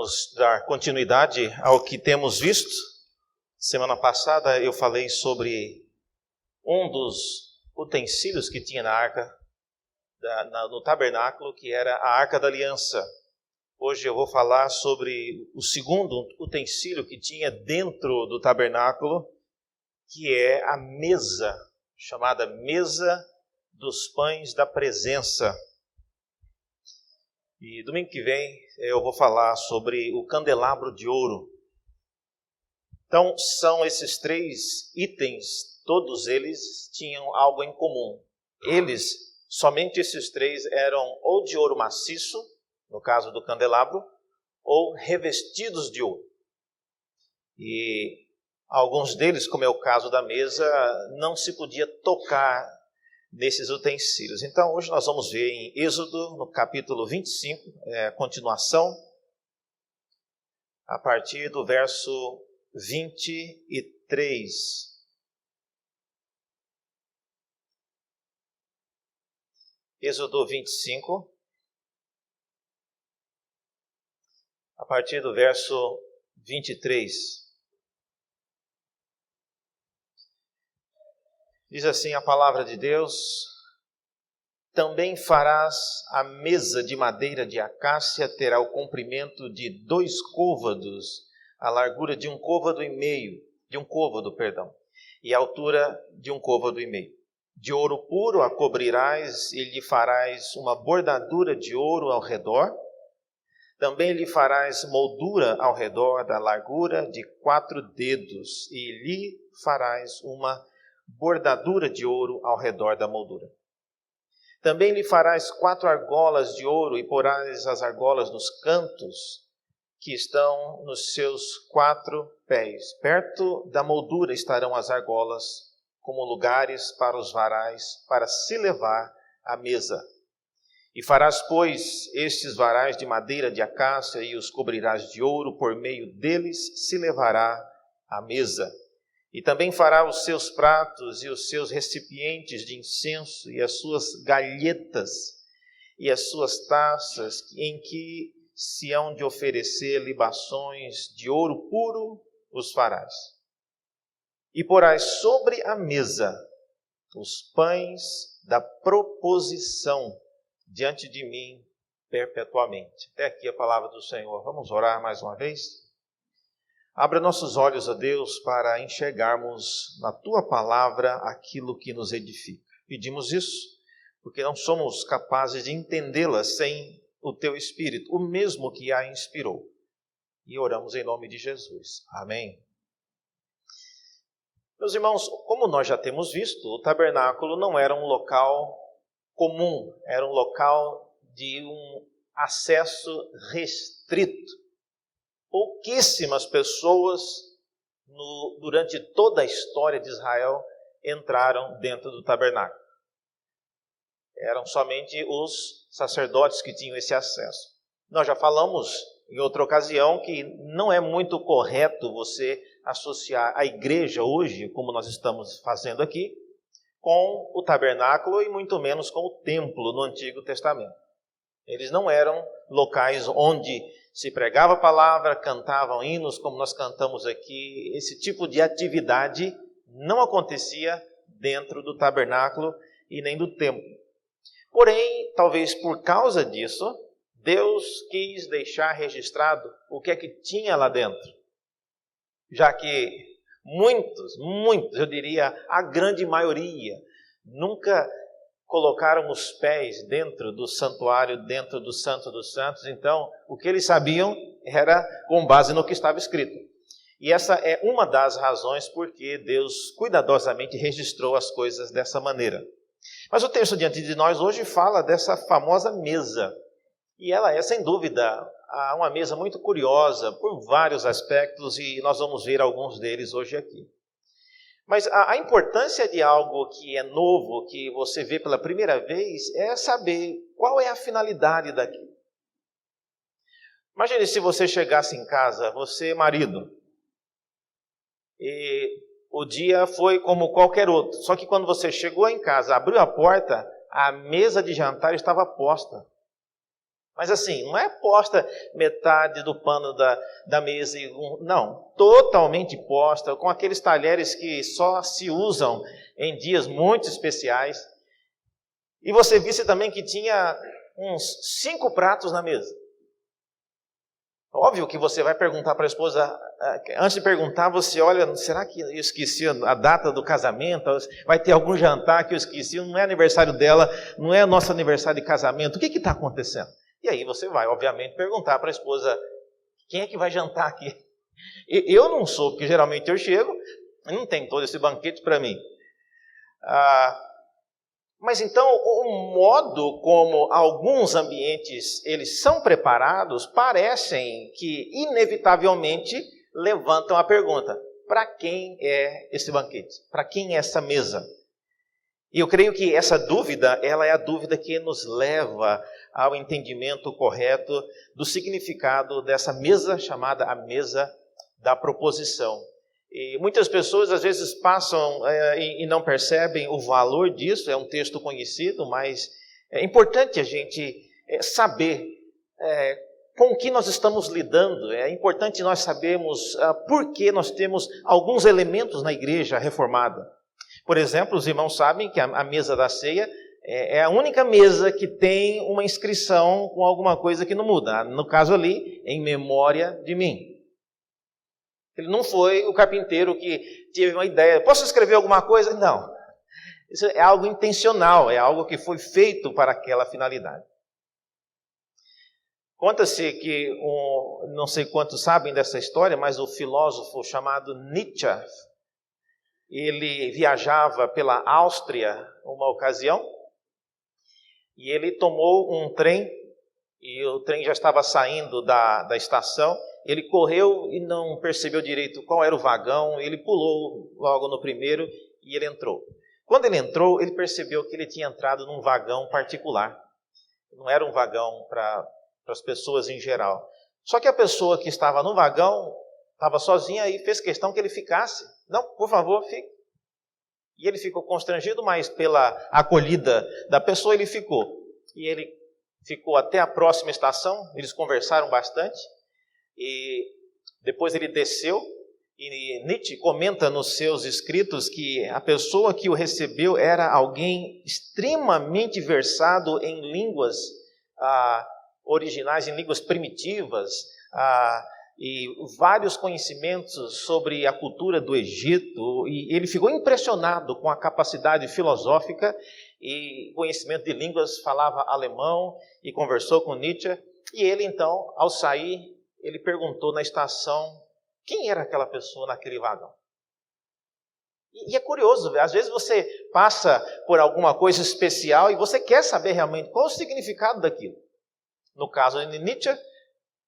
Vamos dar continuidade ao que temos visto. Semana passada eu falei sobre um dos utensílios que tinha na arca, no tabernáculo, que era a Arca da Aliança. Hoje eu vou falar sobre o segundo utensílio que tinha dentro do tabernáculo, que é a mesa, chamada Mesa dos Pães da Presença. E domingo que vem eu vou falar sobre o candelabro de ouro. Então, são esses três itens, todos eles tinham algo em comum. Somente esses três eram ou de ouro maciço, no caso do candelabro, ou revestidos de ouro. E alguns deles, como é o caso da mesa, não se podia tocar nesses utensílios. Então, hoje nós vamos ver em Êxodo, no capítulo 25, a continuação, a partir do verso 23. Êxodo 25, a partir do verso 23. Diz assim a palavra de Deus: também farás a mesa de madeira de acácia, terá o comprimento de 2 côvados, a largura de 1 côvado e meio, e a altura de 1 côvado e meio. De ouro puro a cobrirás e lhe farás uma bordadura de ouro ao redor. Também lhe farás moldura ao redor da largura de 4 dedos e lhe farás uma bordadura de ouro ao redor da moldura. Também lhe farás 4 argolas de ouro e porás as argolas nos cantos que estão nos seus 4 pés. Perto da moldura estarão as argolas como lugares para os varais para se levar à mesa. E farás, pois, estes varais de madeira de acácia e os cobrirás de ouro, por meio deles se levará à mesa. E também fará os seus pratos e os seus recipientes de incenso e as suas galhetas e as suas taças, em que se hão de oferecer libações de ouro puro, os farás. E porás sobre a mesa os pães da proposição diante de mim perpetuamente. Até aqui a palavra do Senhor. Vamos orar mais uma vez? Abra nossos olhos, ó Deus, para enxergarmos na Tua palavra aquilo que nos edifica. Pedimos isso porque não somos capazes de entendê-la sem o Teu Espírito, o mesmo que a inspirou. E oramos em nome de Jesus. Amém. Meus irmãos, como nós já temos visto, o tabernáculo não era um local comum, era um local de um acesso restrito. Pouquíssimas pessoas, durante toda a história de Israel, entraram dentro do tabernáculo. Eram somente os sacerdotes que tinham esse acesso. Nós já falamos em outra ocasião que não é muito correto você associar a igreja hoje, como nós estamos fazendo aqui, com o tabernáculo e muito menos com o templo no Antigo Testamento. Eles não eram locais onde se pregava a palavra, cantavam hinos, como nós cantamos aqui. Esse tipo de atividade não acontecia dentro do tabernáculo e nem do templo. Porém, talvez por causa disso, Deus quis deixar registrado o que é que tinha lá dentro. Já que muitos, eu diria a grande maioria, nunca colocaram os pés dentro do santuário, dentro do Santo dos Santos. Então, o que eles sabiam era com base no que estava escrito. E essa é uma das razões porque Deus cuidadosamente registrou as coisas dessa maneira. Mas o texto diante de nós hoje fala dessa famosa mesa. E ela é, sem dúvida, uma mesa muito curiosa por vários aspectos, e nós vamos ver alguns deles hoje aqui. Mas a importância de algo que é novo, que você vê pela primeira vez, é saber qual é a finalidade daquilo. Imagine se você chegasse em casa, você marido, e o dia foi como qualquer outro. Só que quando você chegou em casa, abriu a porta, a mesa de jantar estava posta. Mas assim, não é posta metade do pano da mesa, não, totalmente posta, com aqueles talheres que só se usam em dias muito especiais. E você visse também que tinha uns 5 pratos na mesa. Óbvio que você vai perguntar para a esposa, antes de perguntar, você olha, será que eu esqueci a data do casamento? Vai ter algum jantar que eu esqueci? Não é aniversário dela, não é nosso aniversário de casamento, o que está acontecendo? E aí você vai, obviamente, perguntar para a esposa, quem é que vai jantar aqui? Eu não sou, porque geralmente eu chego, e não tem todo esse banquete para mim. Mas então, o modo como alguns ambientes eles são preparados, parecem que, inevitavelmente, levantam a pergunta, para quem é esse banquete? Para quem é essa mesa? E eu creio que essa dúvida, ela é a dúvida que nos leva ao entendimento correto do significado dessa mesa chamada a mesa da proposição. E muitas pessoas às vezes passam e não percebem o valor disso, é um texto conhecido, mas é importante a gente saber com o que nós estamos lidando, é importante nós sabermos por que nós temos alguns elementos na igreja reformada. Por exemplo, os irmãos sabem que a mesa da ceia é a única mesa que tem uma inscrição com alguma coisa que não muda. No caso ali, em memória de mim. Ele não foi o carpinteiro que teve uma ideia. Posso escrever alguma coisa? Não. Isso é algo intencional, é algo que foi feito para aquela finalidade. Conta-se que, não sei quantos sabem dessa história, mas o filósofo chamado Nietzsche, ele viajava pela Áustria uma ocasião, e ele tomou um trem, e o trem já estava saindo da estação. Ele correu e não percebeu direito qual era o vagão, ele pulou logo no primeiro e ele entrou. Quando ele entrou, ele percebeu que ele tinha entrado num vagão particular. Não era um vagão para as pessoas em geral. Só que a pessoa que estava no vagão estava sozinha e fez questão que ele ficasse. Não, por favor, fique. E ele ficou constrangido, mas pela acolhida da pessoa ele ficou. E ele ficou até a próxima estação, eles conversaram bastante. E depois ele desceu, e Nietzsche comenta nos seus escritos que a pessoa que o recebeu era alguém extremamente versado em línguas originais, em línguas primitivas, e vários conhecimentos sobre a cultura do Egito, e ele ficou impressionado com a capacidade filosófica e conhecimento de línguas, falava alemão e conversou com Nietzsche, e ele então, ao sair, ele perguntou na estação quem era aquela pessoa naquele vagão. E é curioso, às vezes você passa por alguma coisa especial e você quer saber realmente qual o significado daquilo. No caso de Nietzsche,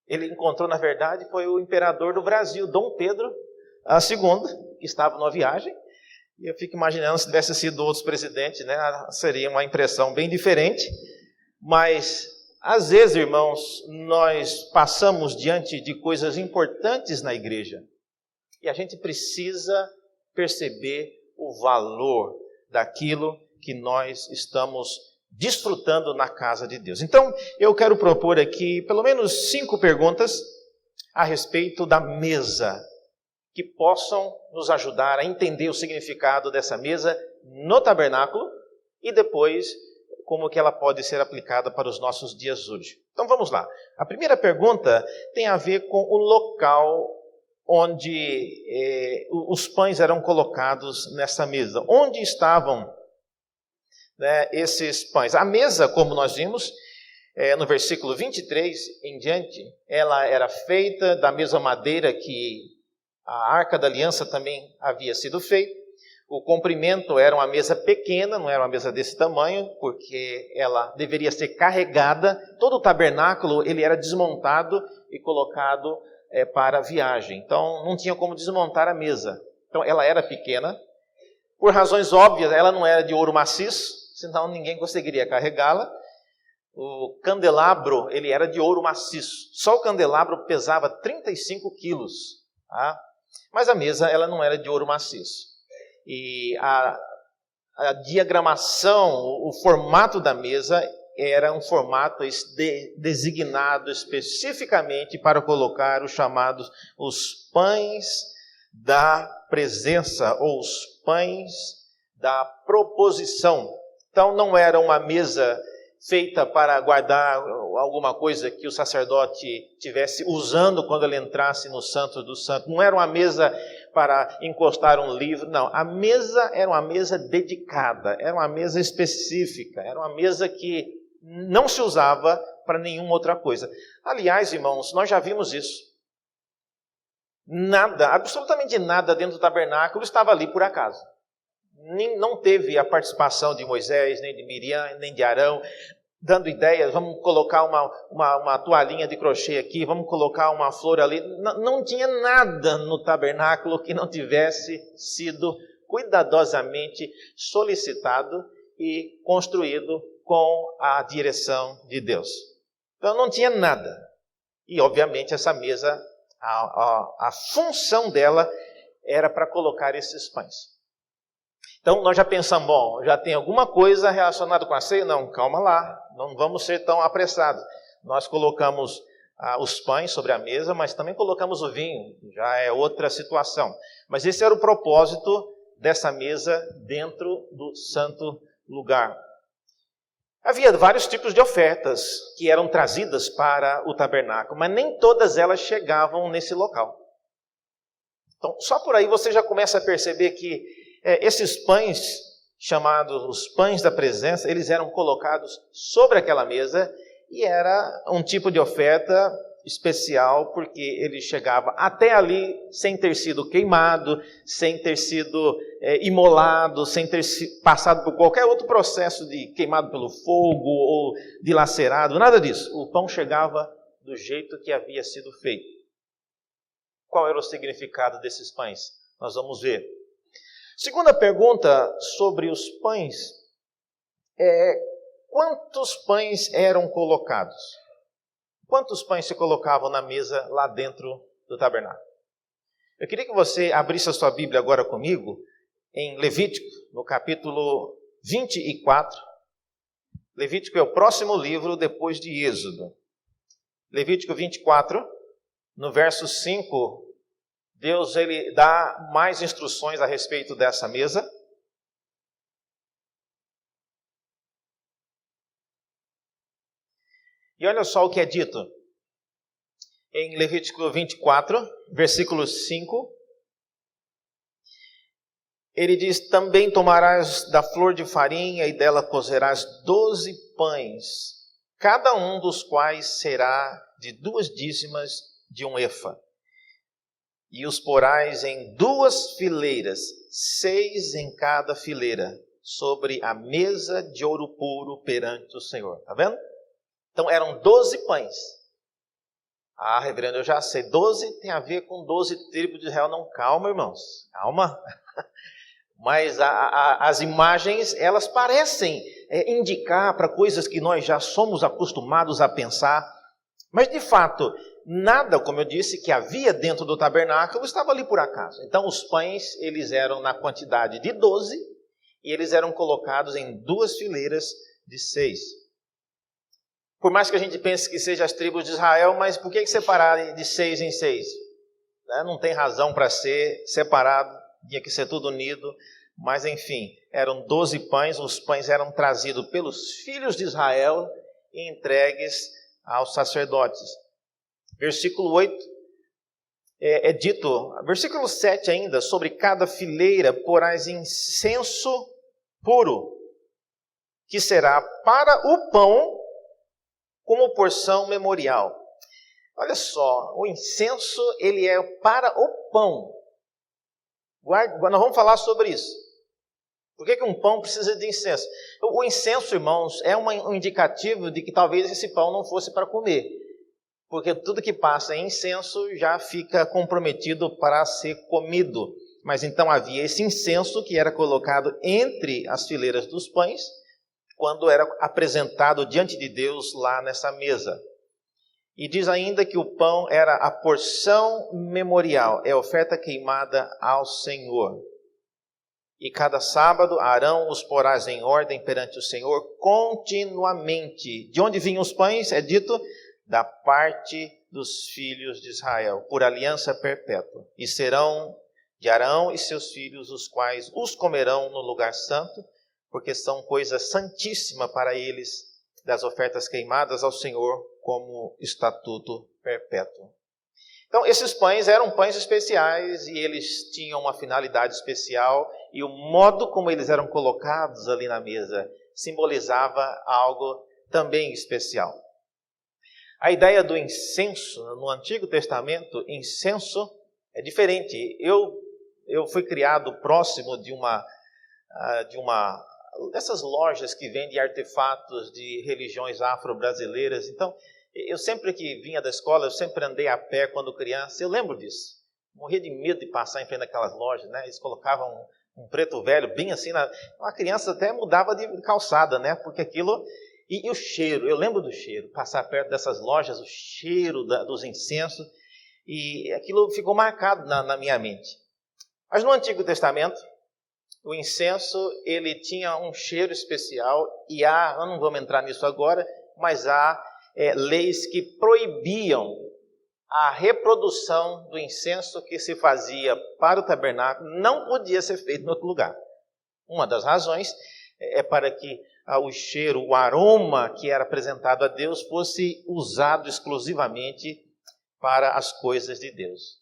ele encontrou, na verdade, foi o imperador do Brasil, Dom Pedro II, que estava numa viagem. E eu fico imaginando se tivesse sido outros presidentes, né? Seria uma impressão bem diferente. Mas às vezes, irmãos, nós passamos diante de coisas importantes na igreja e a gente precisa perceber o valor daquilo que nós estamos desfrutando na casa de Deus. Então, eu quero propor aqui pelo menos 5 perguntas a respeito da mesa, que possam nos ajudar a entender o significado dessa mesa no tabernáculo e depois como que ela pode ser aplicada para os nossos dias hoje. Então vamos lá. A primeira pergunta tem a ver com o local onde os pães eram colocados nessa mesa. Onde estavam, né, esses pães? A mesa, como nós vimos, no versículo 23 em diante, ela era feita da mesma madeira que a Arca da Aliança também havia sido feita. O comprimento era uma mesa pequena, não era uma mesa desse tamanho, porque ela deveria ser carregada. Todo o tabernáculo ele era desmontado e colocado para a viagem. Então, não tinha como desmontar a mesa. Então, ela era pequena. Por razões óbvias, ela não era de ouro maciço, senão ninguém conseguiria carregá-la. O candelabro ele era de ouro maciço. Só o candelabro pesava 35 quilos. Tá? Mas a mesa ela não era de ouro maciço. E a diagramação, o formato da mesa era um formato designado especificamente para colocar os chamados os pães da presença, ou os pães da proposição. Então não era uma mesa feita para guardar alguma coisa que o sacerdote estivesse usando quando ele entrasse no Santo dos Santos. Não era uma mesa para encostar um livro, não. A mesa era uma mesa dedicada, era uma mesa específica, era uma mesa que não se usava para nenhuma outra coisa. Aliás, irmãos, nós já vimos isso. Nada, absolutamente nada dentro do tabernáculo estava ali por acaso. Não teve a participação de Moisés, nem de Miriam, nem de Arão, dando ideias, vamos colocar uma toalhinha de crochê aqui, vamos colocar uma flor ali. Não tinha nada no tabernáculo que não tivesse sido cuidadosamente solicitado e construído com a direção de Deus. Então não tinha nada. E obviamente essa mesa, a função dela era para colocar esses pães. Então nós já pensamos, bom, já tem alguma coisa relacionada com a ceia? Não, calma lá, não vamos ser tão apressados. Nós colocamos os pães sobre a mesa, mas também colocamos o vinho, já é outra situação. Mas esse era o propósito dessa mesa dentro do santo lugar. Havia vários tipos de ofertas que eram trazidas para o tabernáculo, mas nem todas elas chegavam nesse local. Então, só por aí você já começa a perceber que esses pães, chamados os pães da presença, eles eram colocados sobre aquela mesa e era um tipo de oferta especial porque ele chegava até ali sem ter sido queimado, sem ter sido imolado, sem ter passado por qualquer outro processo de queimado pelo fogo ou dilacerado, nada disso. O pão chegava do jeito que havia sido feito. Qual era o significado desses pães? Nós vamos ver. Segunda pergunta sobre os pães é: quantos pães eram colocados? Quantos pães se colocavam na mesa lá dentro do tabernáculo? Eu queria que você abrisse a sua Bíblia agora comigo em Levítico, no capítulo 24. Levítico é o próximo livro depois de Êxodo. Levítico 24, no verso 5, Deus ele dá mais instruções a respeito dessa mesa. E olha só o que é dito em Levítico 24, versículo 5. Ele diz: também tomarás da flor de farinha e dela cozerás 12 pães, cada um dos quais será de 2 dízimas de um efa. E os porás em 2 fileiras, 6 em cada fileira, sobre a mesa de ouro puro perante o Senhor. Está vendo? Então eram 12 pães. Ah, reverendo, eu já sei, 12 tem a ver com 12 tribos de Israel. Não, calma, irmãos, calma. Mas as imagens, elas parecem indicar para coisas que nós já somos acostumados a pensar. Mas de fato, nada, como eu disse, que havia dentro do tabernáculo estava ali por acaso. Então os pães, eles eram na quantidade de 12 e eles eram colocados em 2 fileiras de 6. Por mais que a gente pense que seja as tribos de Israel, mas por que separar de 6 em 6? Não tem razão para ser separado, tinha que ser tudo unido. Mas enfim, eram 12 pães, os pães eram trazidos pelos filhos de Israel e entregues aos sacerdotes. Versículo 8 é dito, versículo 7 ainda, sobre cada fileira porás incenso puro, que será para o pão como porção memorial. Olha só, o incenso ele é para o pão. Nós vamos falar sobre isso. Por que um pão precisa de incenso? O incenso, irmãos, é um indicativo de que talvez esse pão não fosse para comer. Porque tudo que passa em incenso já fica comprometido para ser comido. Mas então havia esse incenso que era colocado entre as fileiras dos pães, quando era apresentado diante de Deus lá nessa mesa. E diz ainda que o pão era a porção memorial, é a oferta queimada ao Senhor. E cada sábado Arão os porás em ordem perante o Senhor continuamente. De onde vinham os pães? É dito, da parte dos filhos de Israel, por aliança perpétua. E serão de Arão e seus filhos, os quais os comerão no lugar santo, porque são coisa santíssima para eles, das ofertas queimadas ao Senhor, como estatuto perpétuo. Então, esses pães eram pães especiais e eles tinham uma finalidade especial, e o modo como eles eram colocados ali na mesa simbolizava algo também especial. A ideia do incenso, no Antigo Testamento, incenso é diferente. Eu fui criado próximo de uma dessas lojas que vendem artefatos de religiões afro-brasileiras. Então, eu sempre que vinha da escola, eu sempre andei a pé quando criança. Eu lembro disso. Morria de medo de passar em frente daquelas lojas, né? Eles colocavam um preto velho bem assim. A criança até mudava de calçada, né? Porque aquilo... E o cheiro, eu lembro do cheiro. Passar perto dessas lojas, o cheiro dos incensos. E aquilo ficou marcado na minha mente. Mas no Antigo Testamento, o incenso, ele tinha um cheiro especial. E eu não vamos entrar nisso agora, mas há leis que proibiam a reprodução do incenso que se fazia para o tabernáculo, não podia ser feito em outro lugar. Uma das razões é para que o cheiro, o aroma que era apresentado a Deus fosse usado exclusivamente para as coisas de Deus.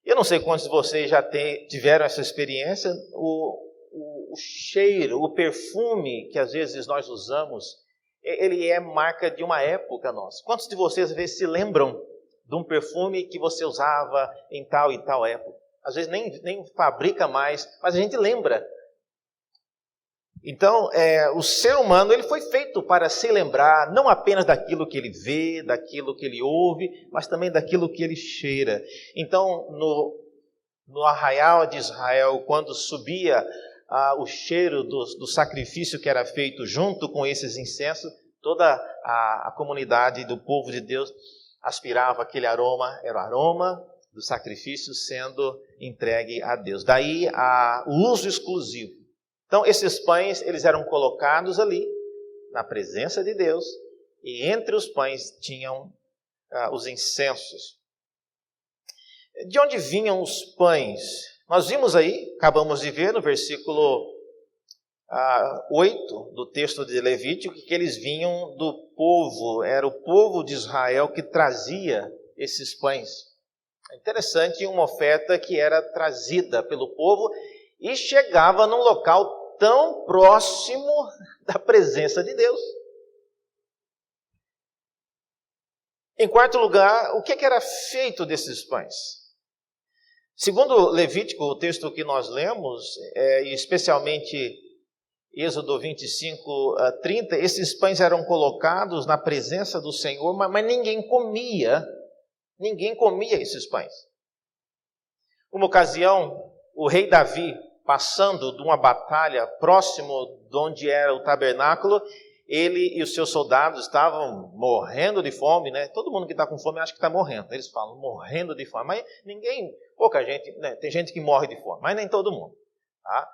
Eu não sei quantos de vocês já tiveram essa experiência, o cheiro, o perfume que às vezes nós usamos, ele é marca de uma época nossa. Quantos de vocês às vezes se lembram de um perfume que você usava em tal e tal época? Às vezes nem fabrica mais, mas a gente lembra. Então, o ser humano ele foi feito para se lembrar não apenas daquilo que ele vê, daquilo que ele ouve, mas também daquilo que ele cheira. Então, no arraial de Israel, quando subia o cheiro do sacrifício que era feito junto com esses incensos, toda a comunidade do povo de Deus aspirava aquele aroma, era o aroma do sacrifício sendo entregue a Deus. Daí o uso exclusivo. Então, esses pães, eles eram colocados ali, na presença de Deus, e entre os pães tinham os incensos. De onde vinham os pães? Nós vimos aí, acabamos de ver no versículo 8 do texto de Levítico, que eles vinham do povo, era o povo de Israel que trazia esses pães. É interessante, uma oferta que era trazida pelo povo e chegava num local tão próximo da presença de Deus. Em quarto lugar, o que era feito desses pães? Segundo Levítico, o texto que nós lemos, especialmente Êxodo 25, 30, esses pães eram colocados na presença do Senhor, mas ninguém comia esses pães. Uma ocasião, o rei Davi, passando de uma batalha próximo de onde era o tabernáculo, ele e os seus soldados estavam morrendo de fome, né? Todo mundo que está com fome acha que está morrendo. Eles falam morrendo de fome, mas pouca gente, né? Tem gente que morre de fome, mas nem todo mundo. Tá?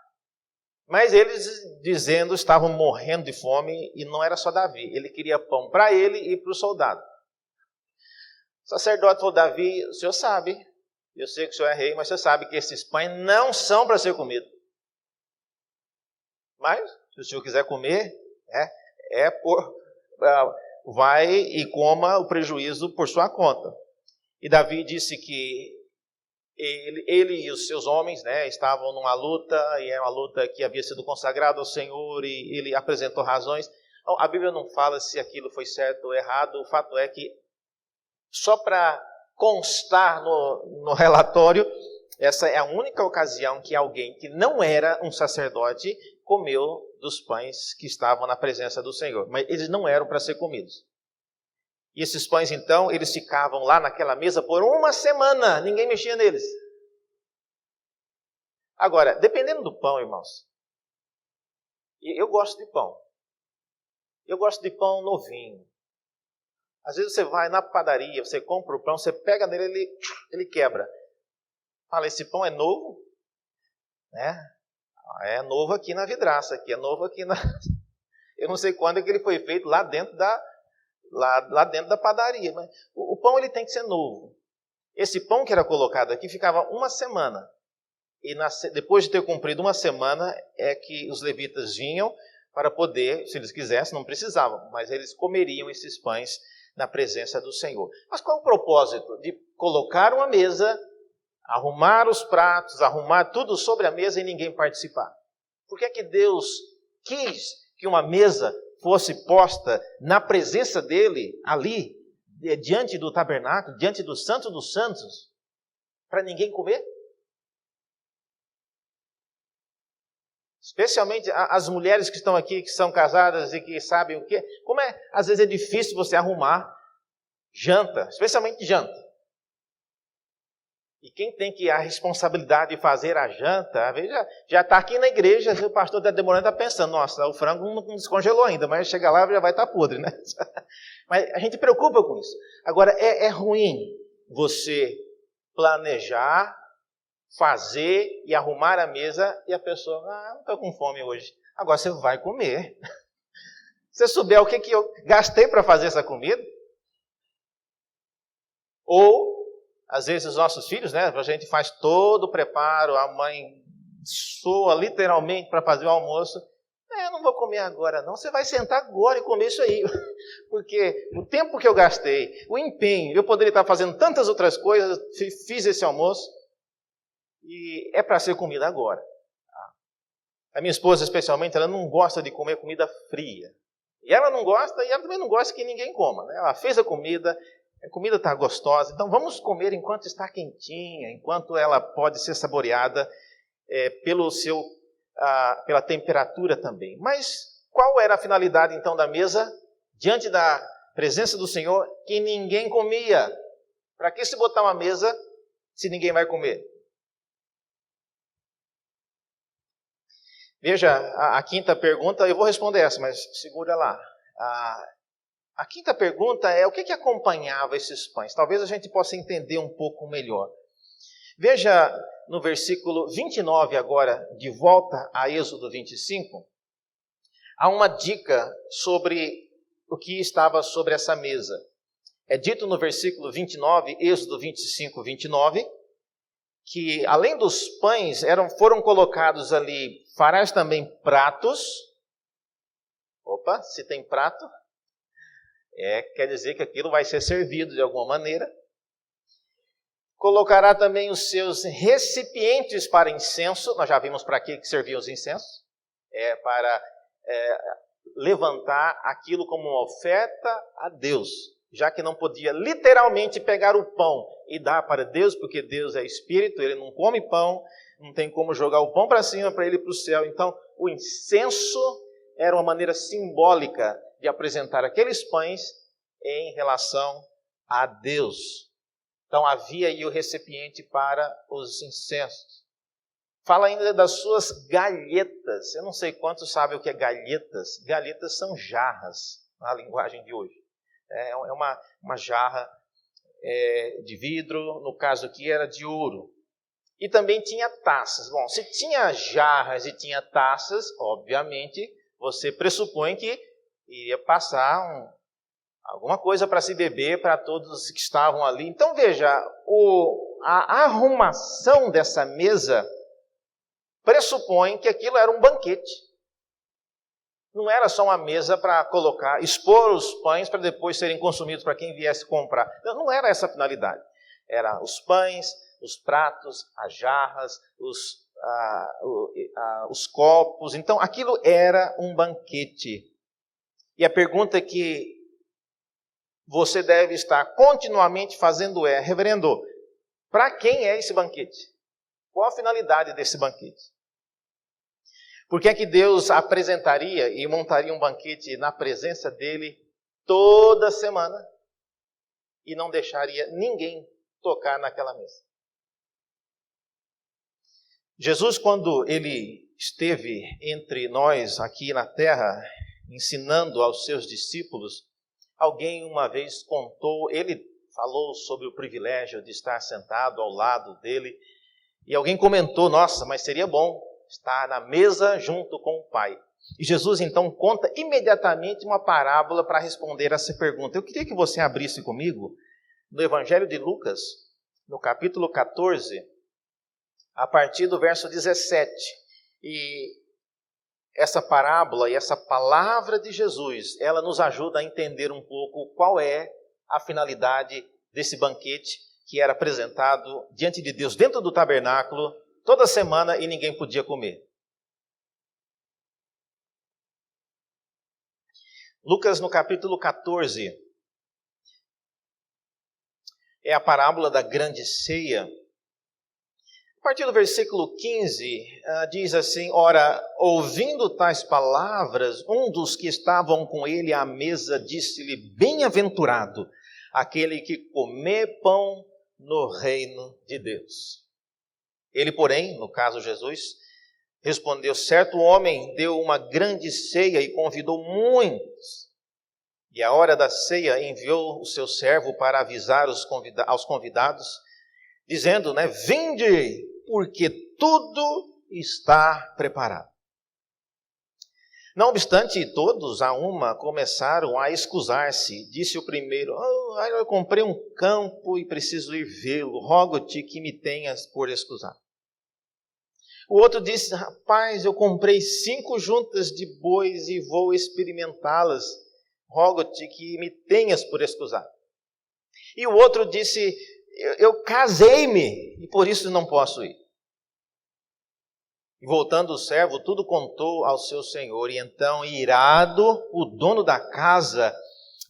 Mas eles dizendo estavam morrendo de fome, e não era só Davi. Ele queria pão para ele e para o soldado. O sacerdote falou: Davi, o senhor sabe, eu sei que o senhor é rei, mas o senhor sabe que esses pães não são para ser comidos. Mas, se o senhor quiser comer, vai e coma o prejuízo por sua conta. E Davi disse que ele e os seus homens, né, estavam numa luta, e é uma luta que havia sido consagrada ao Senhor, e ele apresentou razões. Então, a Bíblia não fala se aquilo foi certo ou errado, o fato é que, só para constar no relatório, essa é a única ocasião que alguém que não era um sacerdote comeu dos pães que estavam na presença do Senhor. Mas eles não eram para ser comidos. E esses pães, então, eles ficavam lá naquela mesa por uma semana. Ninguém mexia neles. Agora, dependendo do pão, irmãos, eu gosto de pão. Eu gosto de pão novinho. Às vezes você vai na padaria, você compra o pão, você pega nele, ele quebra. Fala, esse pão é novo? Né? É novo aqui na vidraça, aqui é novo aqui na... Eu não sei quando é que ele foi feito lá dentro da padaria. Mas o pão ele tem que ser novo. Esse pão que era colocado aqui ficava uma semana. E depois de ter cumprido uma semana é que os levitas vinham para poder, se eles quisessem, não precisavam, mas eles comeriam esses pães na presença do Senhor. Mas qual é o propósito? De colocar uma mesa, arrumar os pratos, arrumar tudo sobre a mesa e ninguém participar. Por que é que Deus quis que uma mesa fosse posta na presença dele, ali, diante do tabernáculo, diante do Santo dos Santos, para ninguém comer? Especialmente as mulheres que estão aqui, que são casadas e que sabem o quê. Como às vezes é difícil você arrumar janta, especialmente janta. E quem tem que a responsabilidade de fazer a janta, às vezes já está aqui na igreja, o pastor está demorando, está pensando, nossa, o frango não descongelou ainda, mas chega lá já vai estar podre, né? Mas a gente se preocupa com isso. Agora, é ruim você planejar, fazer e arrumar a mesa e a pessoa, não estou com fome hoje. Agora você vai comer. Se você souber o que eu gastei para fazer essa comida, ou, às vezes, os nossos filhos, né? A gente faz todo o preparo, a mãe soa literalmente para fazer o almoço. Eu não vou comer agora, não. Você vai sentar agora e comer isso aí. Porque o tempo que eu gastei, o empenho, eu poderia estar fazendo tantas outras coisas, fiz esse almoço, e é para ser comida agora. A minha esposa, especialmente, ela não gosta de comer comida fria. E ela não gosta, e ela também não gosta que ninguém coma. Né? Ela fez a comida está gostosa, então vamos comer enquanto está quentinha, enquanto ela pode ser saboreada pela temperatura também. Mas qual era a finalidade então da mesa? Diante da presença do Senhor, que ninguém comia. Para que se botar uma mesa se ninguém vai comer? Veja, a quinta pergunta, eu vou responder essa, mas segura lá. A quinta pergunta é o que acompanhava esses pães? Talvez a gente possa entender um pouco melhor. Veja no versículo 29 agora, de volta a Êxodo 25, há uma dica sobre o que estava sobre essa mesa. É dito no versículo 29, Êxodo 25, 29, que além dos pães foram colocados ali, farás também pratos. Opa, se tem prato... quer dizer que aquilo vai ser servido de alguma maneira. Colocará também os seus recipientes para incenso. Nós já vimos para que serviam os incensos. Para levantar aquilo como uma oferta a Deus. Já que não podia literalmente pegar o pão e dar para Deus, porque Deus é espírito, ele não come pão, não tem como jogar o pão para cima para ele ir para o céu. Então, o incenso era uma maneira simbólica de apresentar aqueles pães em relação a Deus. Então havia aí o recipiente para os incensos. Fala ainda das suas galhetas. Eu não sei quantos sabem o que é galhetas. Galhetas são jarras, na linguagem de hoje. É uma jarra de vidro, no caso aqui era de ouro. E também tinha taças. Bom, se tinha jarras e tinha taças, obviamente, você pressupõe que iria passar alguma coisa para se beber para todos que estavam ali. Então veja, a arrumação dessa mesa pressupõe que aquilo era um banquete. Não era só uma mesa para expor os pães para depois serem consumidos para quem viesse comprar. Não era essa a finalidade. Era os pães, os pratos, as jarras, os copos. Então aquilo era um banquete. E a pergunta que você deve estar continuamente fazendo é, reverendo, para quem é esse banquete? Qual a finalidade desse banquete? Por que é que Deus apresentaria e montaria um banquete na presença dele toda semana e não deixaria ninguém tocar naquela mesa? Jesus, quando ele esteve entre nós aqui na terra, ensinando aos seus discípulos, alguém uma vez contou, ele falou sobre o privilégio de estar sentado ao lado dele, e alguém comentou, nossa, mas seria bom está na mesa junto com o Pai. E Jesus então conta imediatamente uma parábola para responder essa pergunta. Eu queria que você abrisse comigo no Evangelho de Lucas, no capítulo 14, a partir do verso 17. E essa parábola e essa palavra de Jesus, ela nos ajuda a entender um pouco qual é a finalidade desse banquete que era apresentado diante de Deus dentro do tabernáculo toda semana e ninguém podia comer. Lucas, no capítulo 14, é a parábola da grande ceia. A partir do versículo 15, diz assim: Ora, ouvindo tais palavras, um dos que estavam com ele à mesa disse-lhe: Bem-aventurado aquele que comer pão no reino de Deus. Ele, porém, no caso Jesus, respondeu: Certo homem deu uma grande ceia e convidou muitos. E à hora da ceia enviou o seu servo para avisar aos convidados, dizendo, Vinde, porque tudo está preparado. Não obstante, todos a uma começaram a escusar-se. Disse o primeiro: eu comprei um campo e preciso ir vê-lo. Rogo-te que me tenhas por escusado. O outro disse: Rapaz, eu comprei 5 juntas de bois e vou experimentá-las. Rogo-te que me tenhas por escusado. E o outro disse: Eu casei-me e por isso não posso ir. E voltando o servo, tudo contou ao seu senhor. E então, irado, o dono da casa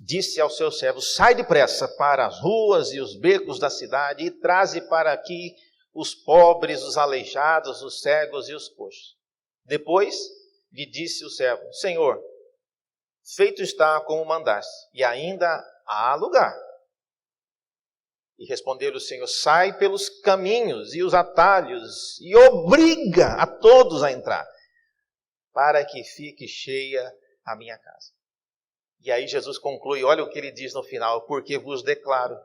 disse ao seu servo: Sai depressa para as ruas e os becos da cidade e traze para aqui os pobres, os aleijados, os cegos e os coxos. Depois lhe disse o servo: Senhor, feito está como mandaste, e ainda há lugar. E respondeu-lhe o Senhor: Sai pelos caminhos e os atalhos e obriga a todos a entrar, para que fique cheia a minha casa. E aí Jesus conclui, olha o que ele diz no final: Porque vos declaro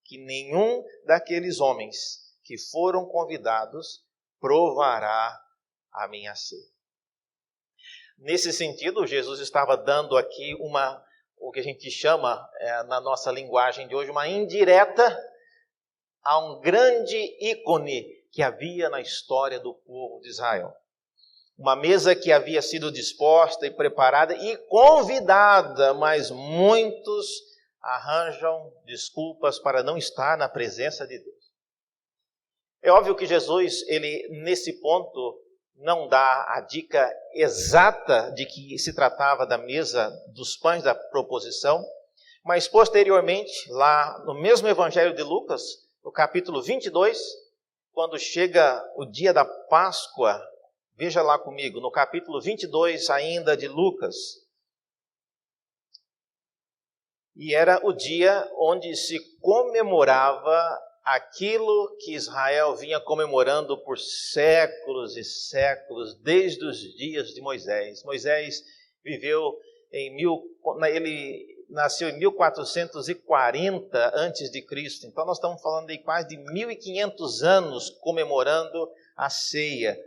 que nenhum daqueles homens que foram convidados provará a minha ceia. Nesse sentido, Jesus estava dando aqui o que a gente chama, na nossa linguagem de hoje, uma indireta a um grande ícone que havia na história do povo de Israel. Uma mesa que havia sido disposta e preparada e convidada, mas muitos arranjam desculpas para não estar na presença de Deus. É óbvio que Jesus, ele nesse ponto, não dá a dica exata de que se tratava da mesa dos pães da proposição, mas posteriormente, lá no mesmo Evangelho de Lucas, no capítulo 22, quando chega o dia da Páscoa, veja lá comigo, no capítulo 22 ainda de Lucas, e era o dia onde se comemorava aquilo que Israel vinha comemorando por séculos e séculos, desde os dias de Moisés. Moisés viveu ele nasceu em 1440 a.C., então nós estamos falando de quase de 1.500 anos comemorando a ceia.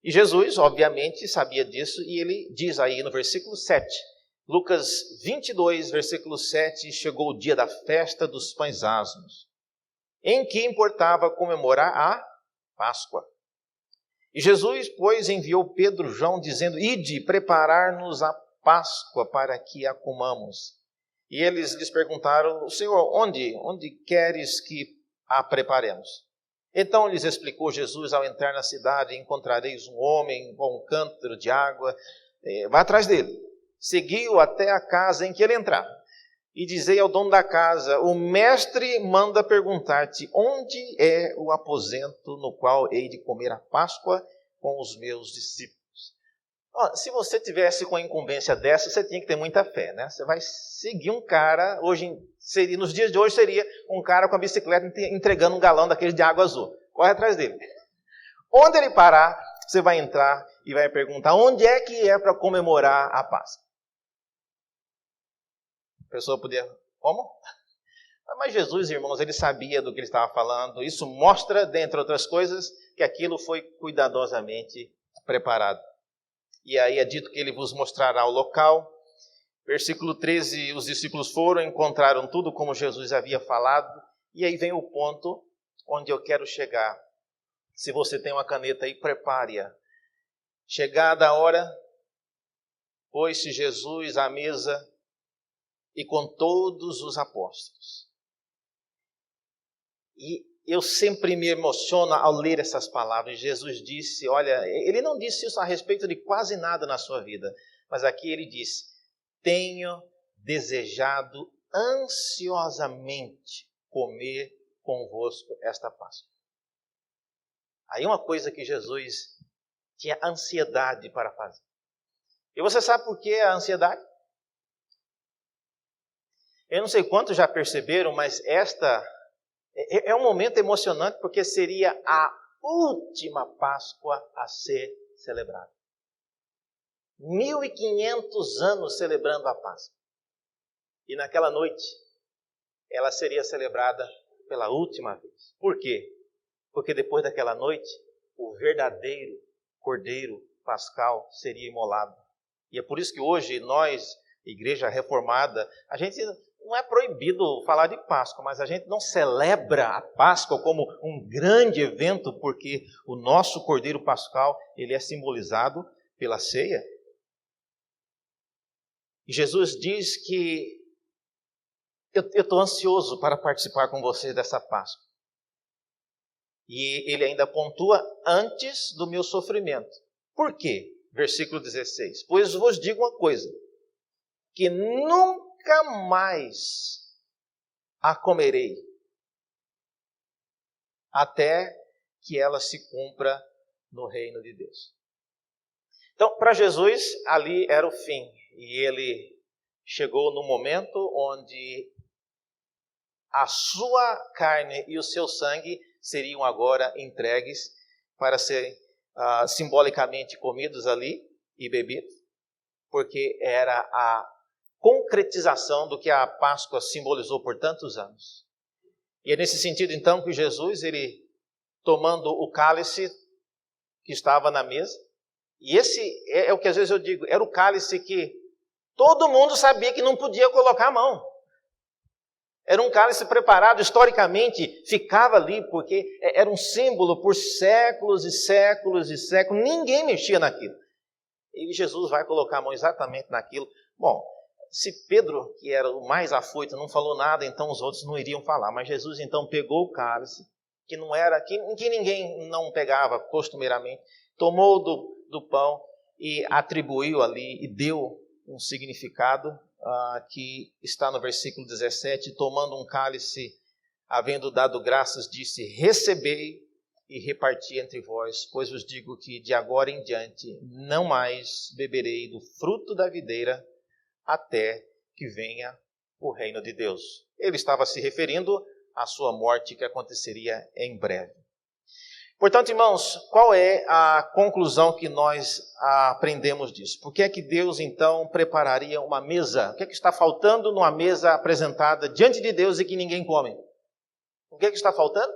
E Jesus, obviamente, sabia disso, e ele diz aí no versículo 7, Lucas 22, versículo 7, chegou o dia da festa dos pães asmos, em que importava comemorar a Páscoa. E Jesus, pois, enviou Pedro e João, dizendo: Ide preparar-nos a Páscoa para que a comamos. E eles lhes perguntaram: Senhor, onde queres que a preparemos? Então lhes explicou Jesus: Ao entrar na cidade encontrareis um homem com um cântaro de água, vá atrás dele. Segui-o até a casa em que ele entrar. E dizei ao dono da casa: O mestre manda perguntar-te onde é o aposento no qual hei de comer a Páscoa com os meus discípulos. Se você tivesse com a incumbência dessa, você tinha que ter muita fé, né? Você vai seguir um cara, nos dias de hoje seria um cara com a bicicleta entregando um galão daquele de água azul. Corre atrás dele. Onde ele parar, você vai entrar e vai perguntar onde é que é para comemorar a Páscoa. A pessoa podia, como? Mas Jesus, irmãos, ele sabia do que ele estava falando. Isso mostra, dentre outras coisas, que aquilo foi cuidadosamente preparado. E aí é dito que ele vos mostrará o local. Versículo 13, os discípulos foram, encontraram tudo como Jesus havia falado. E aí vem o ponto onde eu quero chegar. Se você tem uma caneta aí, prepare-a. Chegada a hora, pôs-se Jesus à mesa e com todos os apóstolos. E eu sempre me emociono ao ler essas palavras. Jesus disse, olha, ele não disse isso a respeito de quase nada na sua vida, mas aqui ele disse, tenho desejado ansiosamente comer convosco esta Páscoa. Aí uma coisa que Jesus tinha ansiedade para fazer. E você sabe por que a ansiedade? Eu não sei quantos já perceberam, mas esta é um momento emocionante porque seria a última Páscoa a ser celebrada. 1500 anos celebrando a Páscoa. E naquela noite, ela seria celebrada pela última vez. Por quê? Porque depois daquela noite, o verdadeiro Cordeiro Pascal seria imolado. E é por isso que hoje nós, Igreja Reformada, a gente não é proibido falar de Páscoa, mas a gente não celebra a Páscoa como um grande evento, porque o nosso Cordeiro Pascal, ele é simbolizado pela ceia. E Jesus diz que eu estou ansioso para participar com você dessa Páscoa. E ele ainda pontua antes do meu sofrimento. Por quê? Versículo 16. Pois vos digo uma coisa, que nunca mais a comerei, até que ela se cumpra no reino de Deus. Então, para Jesus, ali era o fim. E ele chegou no momento onde a sua carne e o seu sangue seriam agora entregues para serem simbolicamente comidos ali e bebidos, porque era a concretização do que a Páscoa simbolizou por tantos anos. E é nesse sentido, então, que Jesus, ele tomando o cálice que estava na mesa, e esse é o que às vezes eu digo, era o cálice que todo mundo sabia que não podia colocar a mão. Era um cálice preparado historicamente, ficava ali, porque era um símbolo por séculos e séculos e séculos, ninguém mexia naquilo. E Jesus vai colocar a mão exatamente naquilo. Bom, se Pedro, que era o mais afoito, não falou nada, então os outros não iriam falar. Mas Jesus então pegou o cálice, que não era, que ninguém não pegava costumeiramente, tomou do pão e atribuiu ali e deu um significado que está no versículo 17, tomando um cálice, havendo dado graças, disse, recebei e reparti entre vós, pois vos digo que de agora em diante não mais beberei do fruto da videira até que venha o reino de Deus. Ele estava se referindo à sua morte que aconteceria em breve. Portanto, irmãos, qual é a conclusão que nós aprendemos disso? Por que é que Deus, então, prepararia uma mesa? O que é que está faltando numa mesa apresentada diante de Deus e que ninguém come? O que é que está faltando?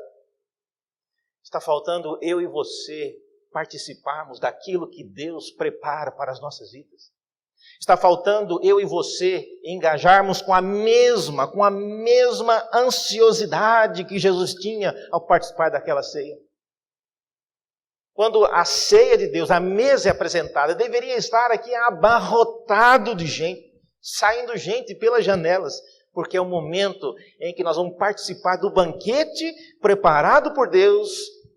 Está faltando eu e você participarmos daquilo que Deus prepara para as nossas vidas. Está faltando eu e você engajarmos com a mesma ansiosidade que Jesus tinha ao participar daquela ceia. Quando a ceia de Deus, a mesa é apresentada, deveria estar aqui abarrotado de gente, saindo gente pelas janelas, porque é o momento em que nós vamos participar do banquete preparado por Deus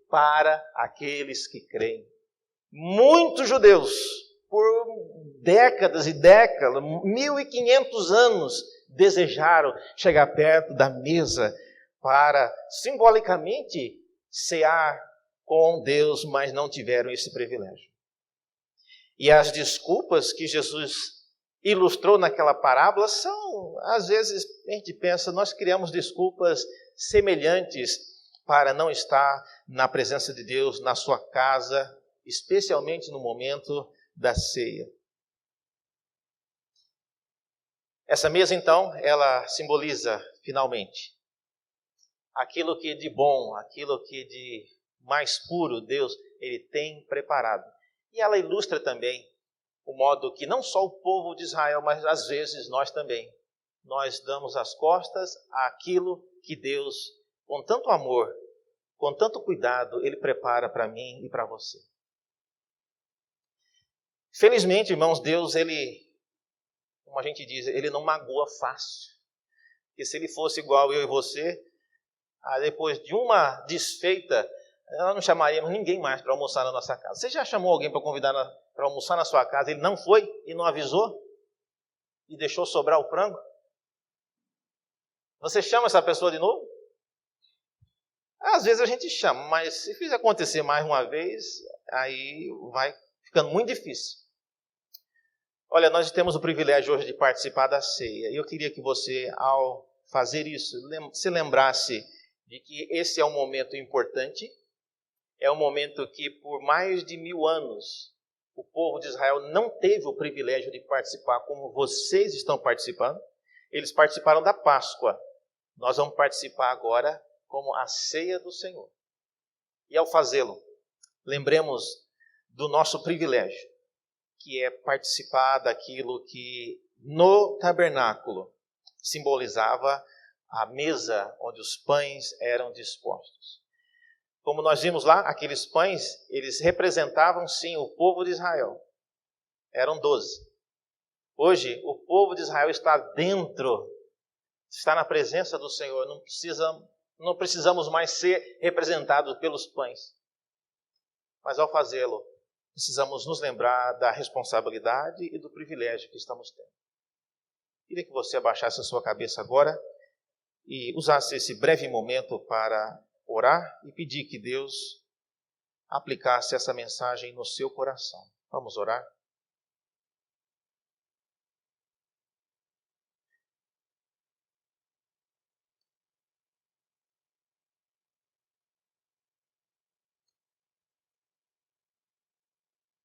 para aqueles que creem. Muitos judeus, por décadas e décadas, 1500 anos, desejaram chegar perto da mesa para, simbolicamente, cear com Deus, mas não tiveram esse privilégio. E as desculpas que Jesus ilustrou naquela parábola são, às vezes, a gente pensa, nós criamos desculpas semelhantes para não estar na presença de Deus, na sua casa, especialmente no momento da ceia. Essa mesa, então, ela simboliza, finalmente, aquilo que de bom, aquilo que de mais puro Deus, Ele tem preparado. E ela ilustra também o modo que não só o povo de Israel, mas às vezes nós também, nós damos as costas àquilo que Deus, com tanto amor, com tanto cuidado, Ele prepara para mim e para você. Felizmente, irmãos, Deus, Ele, como a gente diz, Ele não magoa fácil. Porque se Ele fosse igual eu e você, depois de uma desfeita, nós não chamaríamos ninguém mais para almoçar na nossa casa. Você já chamou alguém para convidar para almoçar na sua casa, ele não foi e não avisou? E deixou sobrar o frango? Você chama essa pessoa de novo? Às vezes a gente chama, mas se fizer acontecer mais uma vez, aí vai ficando muito difícil. Olha, nós temos o privilégio hoje de participar da ceia. E eu queria que você, ao fazer isso, se lembrasse de que esse é um momento importante. É um momento que por mais de 1000 anos o povo de Israel não teve o privilégio de participar como vocês estão participando. Eles participaram da Páscoa. Nós vamos participar agora como a ceia do Senhor. E ao fazê-lo, lembremos do nosso privilégio, que é participar daquilo que no tabernáculo simbolizava a mesa onde os pães eram dispostos. Como nós vimos lá, aqueles pães, eles representavam sim o povo de Israel. Eram 12. Hoje, o povo de Israel está dentro, está na presença do Senhor. Não precisamos mais ser representados pelos pães. Mas ao fazê-lo, precisamos nos lembrar da responsabilidade e do privilégio que estamos tendo. Queria que você abaixasse a sua cabeça agora e usasse esse breve momento para orar e pedir que Deus aplicasse essa mensagem no seu coração. Vamos orar?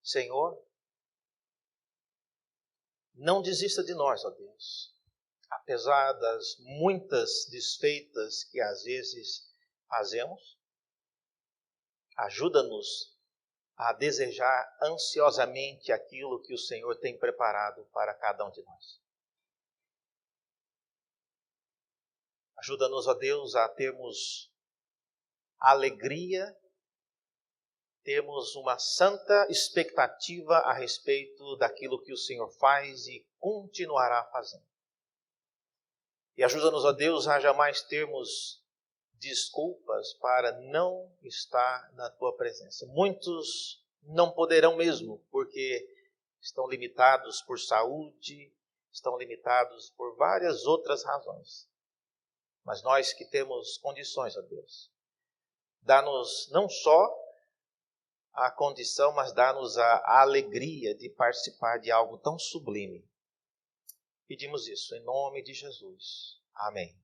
Senhor, não desista de nós, ó Deus. Apesar das muitas desfeitas que às vezes fazemos, ajuda-nos a desejar ansiosamente aquilo que o Senhor tem preparado para cada um de nós. Ajuda-nos, ó Deus, a termos alegria, termos uma santa expectativa a respeito daquilo que o Senhor faz e continuará fazendo. E ajuda-nos, ó Deus, a jamais termos desculpas para não estar na Tua presença. Muitos não poderão mesmo, porque estão limitados por saúde, estão limitados por várias outras razões. Mas nós que temos condições, ó Deus, dá-nos não só a condição, mas dá-nos a alegria de participar de algo tão sublime. Pedimos isso em nome de Jesus. Amém.